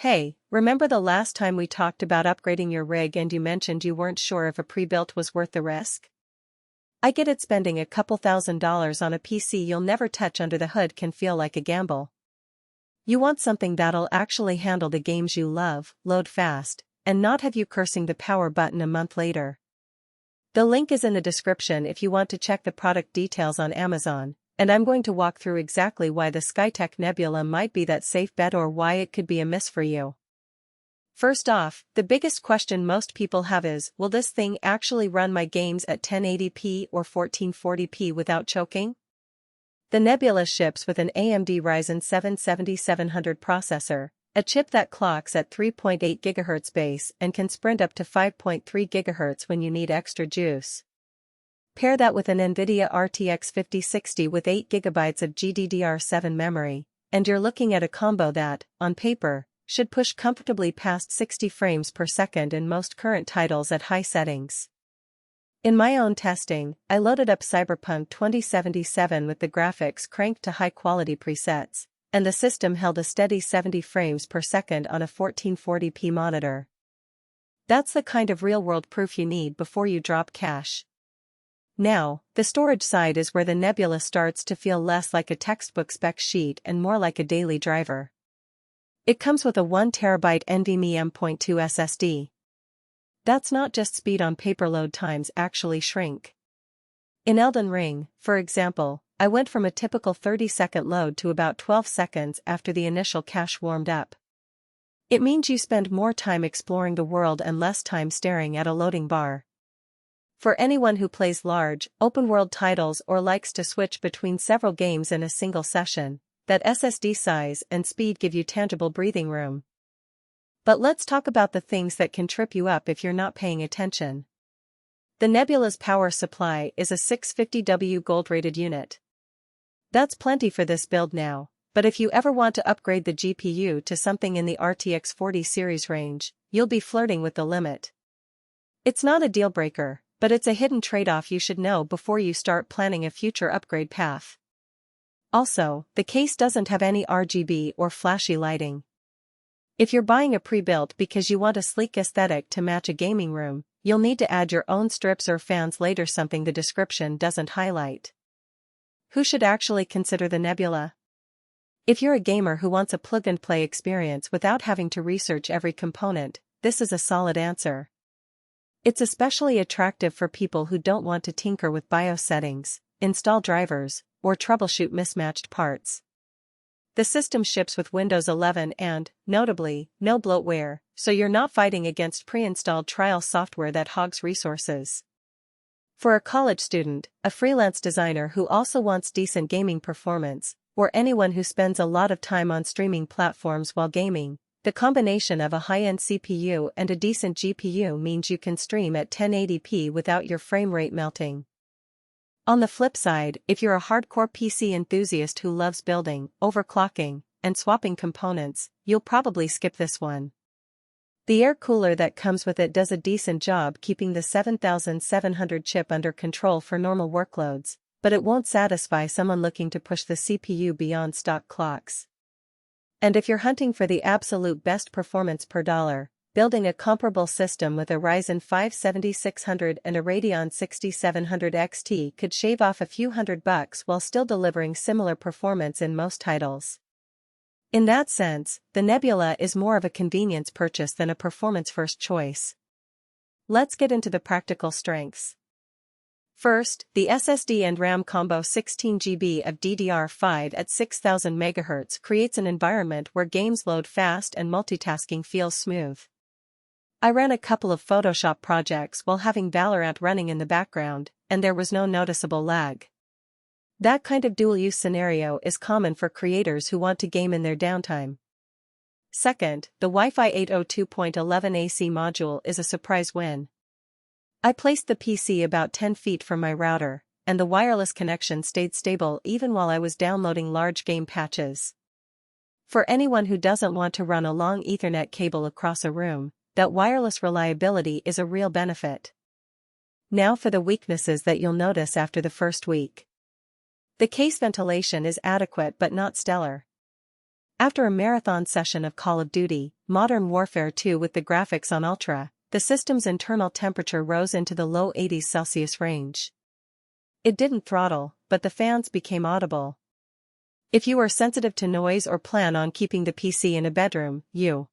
Hey, remember the last time we talked about upgrading your rig and you mentioned you weren't sure if a pre-built was worth the risk? I get it, spending a couple $1,000s on a PC you'll never touch under the hood can feel like a gamble. You want something that'll actually handle the games you love, load fast, and not have you cursing the power button a month later. The link is in the description if you want to check the product details on Amazon, and I'm going to walk through exactly why the Skytech Nebula might be that safe bet or why it could be a miss for you. First off, the biggest question most people have is, will this thing actually run my games at 1080p or 1440p without choking? The Nebula ships with an AMD Ryzen 7 7700 processor, a chip that clocks at 3.8 GHz base and can sprint up to 5.3 GHz when you need extra juice. Pair that with an NVIDIA RTX 5060 with 8GB of GDDR5 memory, and you're looking at a combo that, on paper, should push comfortably past 60 frames per second in most current titles at high settings. In my own testing, I loaded up Cyberpunk 2077 with the graphics cranked to high-quality presets, and the system held a steady 70 frames per second on a 1440p monitor. That's the kind of real-world proof you need before you drop cash. Now, the storage side is where the Nebula starts to feel less like a textbook spec sheet and more like a daily driver. It comes with a 1TB NVMe M.2 SSD. That's not just speed on paper, load times actually shrink. In Elden Ring, for example, I went from a typical 30-second load to about 12 seconds after the initial cache warmed up. It means you spend more time exploring the world and less time staring at a loading bar. For anyone who plays large, open-world titles or likes to switch between several games in a single session, that SSD size and speed give you tangible breathing room. But let's talk about the things that can trip you up if you're not paying attention. The Nebula's power supply is a 650W gold-rated unit. That's plenty for this build now, but if you ever want to upgrade the GPU to something in the RTX 40 series range, you'll be flirting with the limit. It's not a deal-breaker, but it's a hidden trade-off you should know before you start planning a future upgrade path. Also, the case doesn't have any RGB or flashy lighting. If you're buying a pre-built because you want a sleek aesthetic to match a gaming room, you'll need to add your own strips or fans later, something the description doesn't highlight. Who should actually consider the Nebula? If you're a gamer who wants a plug-and-play experience without having to research every component, this is a solid answer. It's especially attractive for people who don't want to tinker with BIOS settings, install drivers, or troubleshoot mismatched parts. The system ships with Windows 11 and, notably, no bloatware, so you're not fighting against pre-installed trial software that hogs resources. For a college student, a freelance designer who also wants decent gaming performance, or anyone who spends a lot of time on streaming platforms while gaming, the combination of a high-end CPU and a decent GPU means you can stream at 1080p without your frame rate melting. On the flip side, if you're a hardcore PC enthusiast who loves building, overclocking, and swapping components, you'll probably skip this one. The air cooler that comes with it does a decent job keeping the 7700 chip under control for normal workloads, but it won't satisfy someone looking to push the CPU beyond stock clocks. And if you're hunting for the absolute best performance per dollar, building a comparable system with a Ryzen 5 7600 and a Radeon 6700 XT could shave off a few $100 while still delivering similar performance in most titles. In that sense, the Nebula is more of a convenience purchase than a performance-first choice. Let's get into the practical strengths. First, the SSD and RAM combo 16GB of DDR5 at 6000 MHz creates an environment where games load fast and multitasking feels smooth. I ran a couple of Photoshop projects while having Valorant running in the background, and there was no noticeable lag. That kind of dual-use scenario is common for creators who want to game in their downtime. Second, the Wi-Fi 802.11 AC module is a surprise win. I placed the PC about 10 feet from my router, and the wireless connection stayed stable even while I was downloading large game patches. For anyone who doesn't want to run a long Ethernet cable across a room, that wireless reliability is a real benefit. Now for the weaknesses that you'll notice after the first week. The case ventilation is adequate but not stellar. After a marathon session of Call of Duty, Modern Warfare 2 with the graphics on ultra, the system's internal temperature rose into the low 80s Celsius range. It didn't throttle, but the fans became audible. If you are sensitive to noise or plan on keeping the PC in a bedroom, you